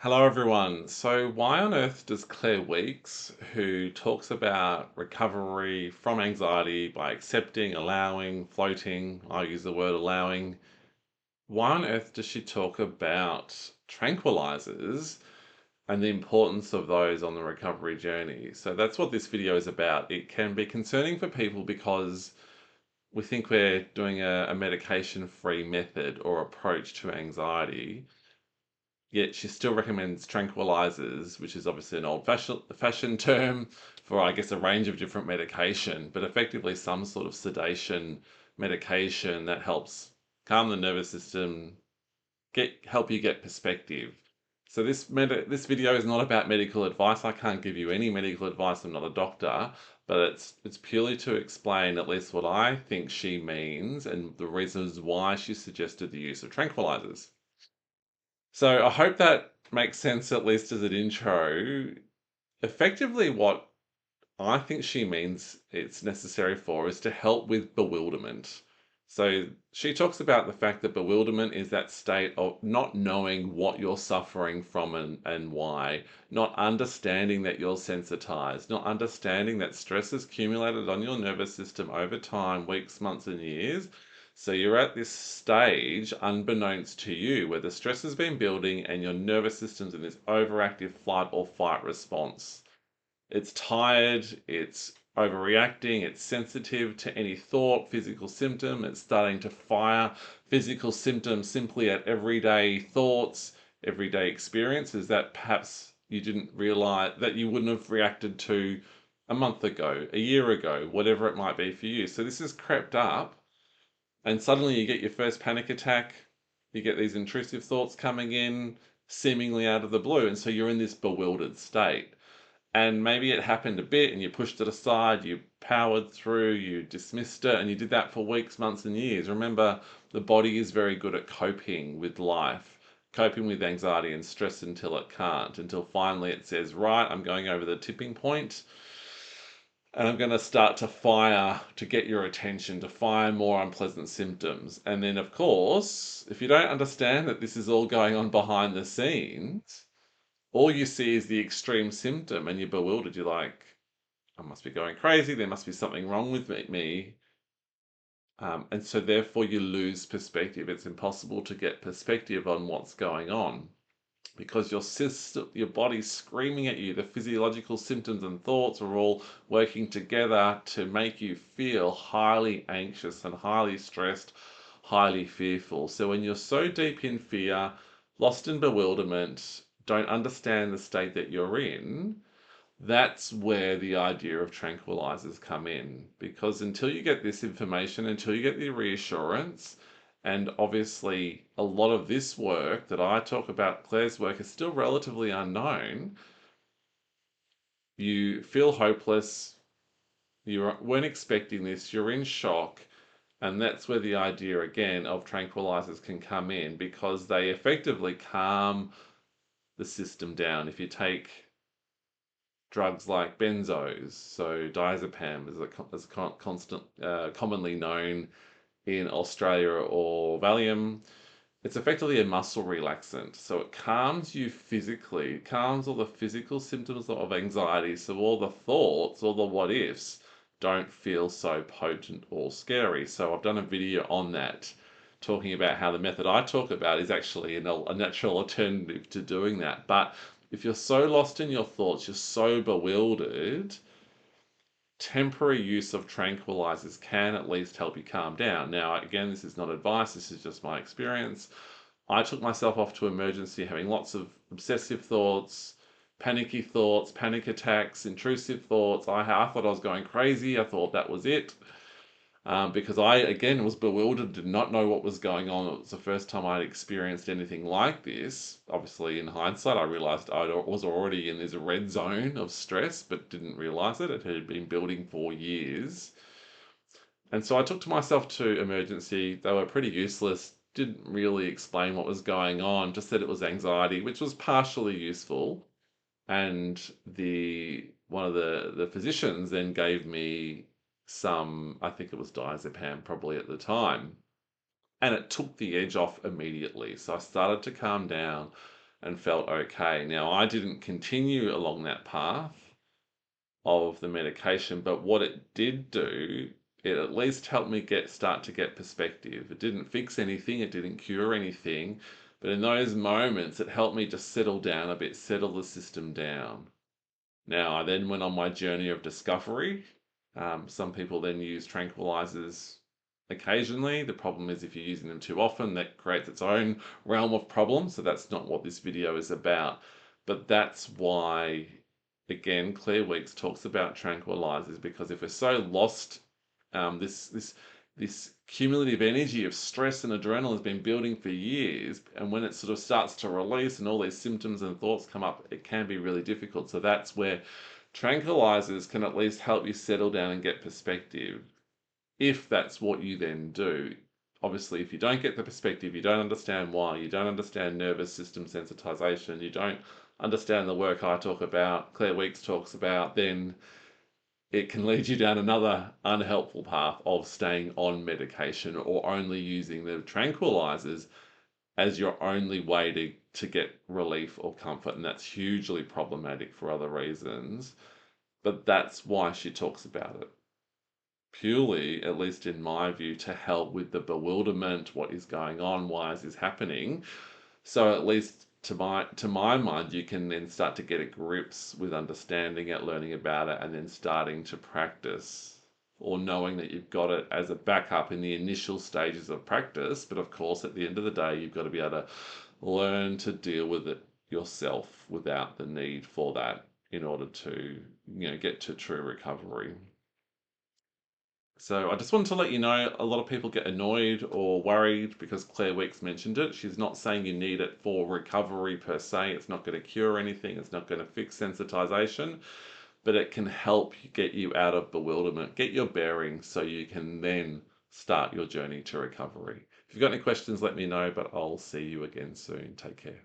Hello, everyone. So, why on earth does Claire Weeks, who talks about recovery from anxiety by accepting, allowing, floating, I use the word allowing, why on earth does she talk about tranquilizers and the importance of those on the recovery journey? So, that's what this video is about. It can be concerning for people because we think we're doing a medication free method or approach to anxiety. Yet she still recommends tranquilizers, which is obviously an old fashioned term for, I guess, a range of different medication, but effectively some sort of sedation medication that helps calm the nervous system, help you get perspective. So this video is not about medical advice. I can't give you any medical advice. I'm not a doctor, but it's purely to explain at least what I think she means and the reasons why she suggested the use of tranquilizers. So I hope that makes sense, at least as an intro. Effectively, what I think she means it's necessary for is to help with bewilderment. So she talks about the fact that bewilderment is that state of not knowing what you're suffering from and why, not understanding that you're sensitized, not understanding that stress has accumulated on your nervous system over time, weeks, months, and years. So you're at this stage, unbeknownst to you, where the stress has been building and your nervous system's in this overactive flight or fight response. It's tired, it's overreacting, it's sensitive to any thought, physical symptom, it's starting to fire physical symptoms simply at everyday thoughts, everyday experiences that perhaps you didn't realize that you wouldn't have reacted to a month ago, a year ago, whatever it might be for you. So this has crept up, and suddenly you get your first panic attack, you get these intrusive thoughts coming in seemingly out of the blue, and so you're in this bewildered state. And maybe it happened a bit and you pushed it aside, you powered through, you dismissed it, and you did that for weeks, months, and years. Remember, the body is very good at coping with life, coping with anxiety and stress until it can't, until finally it says, right, I'm going over the tipping point and I'm going to start to fire to get your attention, to fire more unpleasant symptoms. And then, of course, if you don't understand that this is all going on behind the scenes, all you see is the extreme symptom and you're bewildered. You're like, I must be going crazy. There must be something wrong with me. And so, therefore, you lose perspective. It's impossible to get perspective on what's going on because your system, your body's screaming at you. The physiological symptoms and thoughts are all working together to make you feel highly anxious and highly stressed, highly fearful. So, when you're so deep in fear, lost in bewilderment, don't understand the state that you're in, that's where the idea of tranquilizers come in. Because until you get this information, until you get the reassurance, and obviously a lot of this work that I talk about, Claire's work, is still relatively unknown, you feel hopeless, you weren't expecting this, you're in shock. And that's where the idea again of tranquilizers can come in because they effectively calm the system down. If you take drugs like benzos, so diazepam commonly known in Australia, or Valium. It's effectively a muscle relaxant, so it calms you physically, it calms all the physical symptoms of anxiety, so all the thoughts, all the what ifs don't feel so potent or scary. So I've done a video on that, talking about how the method I talk about is actually a natural alternative to doing that. But if you're so lost in your thoughts, you're so bewildered, temporary use of tranquilizers can at least help you calm down. Now, again, this is not advice, this is just my experience. I took myself off to emergency having lots of obsessive thoughts, panicky thoughts, panic attacks, intrusive thoughts. I thought I was going crazy. I thought that was it. Because I, again, was bewildered, did not know what was going on. It was the first time I'd experienced anything like this. Obviously, in hindsight, I realized I was already in this red zone of stress, but didn't realize it. It had been building for years. And so I took to myself to emergency. They were pretty useless, didn't really explain what was going on, just said it was anxiety, which was partially useful. And the one of the physicians then gave me some, I think it was diazepam probably at the time, and it took the edge off immediately. So I started to calm down. and felt okay. Now, I didn't continue along that path of the medication, but what it did do, it at least helped me start to get perspective. It didn't fix anything, it didn't cure anything, but in those moments it helped me just settle down a bit, settle the system down. Now, I then went on my journey of discovery. Some people then use tranquilizers occasionally. The problem is if you're using them too often, that creates its own realm of problems. So that's not what this video is about. But that's why, again, Claire Weeks talks about tranquilizers, because if we're so lost, this cumulative energy of stress and adrenaline has been building for years, and when it sort of starts to release and all these symptoms and thoughts come up, it can be really difficult. So that's where tranquilizers can at least help you settle down and get perspective, if that's what you then do. Obviously, if you don't get the perspective, you don't understand why, you don't understand nervous system sensitization, you don't understand the work I talk about, Claire Weeks talks about, then it can lead you down another unhelpful path of staying on medication or only using the tranquilizers as your only way to get relief or comfort. And that's hugely problematic for other reasons. But that's why she talks about it. Purely, at least in my view, to help with the bewilderment, what is going on, why is this happening? So at least to my mind, you can then start to get a grips with understanding it, learning about it, and then starting to practice, or knowing that you've got it as a backup in the initial stages of practice. But of course, at the end of the day, you've got to be able to learn to deal with it yourself without the need for that in order to, get to true recovery. So I just wanted to let you know, a lot of people get annoyed or worried because Claire Weeks mentioned it. She's not saying you need it for recovery per se. It's not going to cure anything. It's not going to fix sensitization, but it can help get you out of bewilderment, get your bearings so you can then start your journey to recovery. If you've got any questions, let me know, but I'll see you again soon. Take care.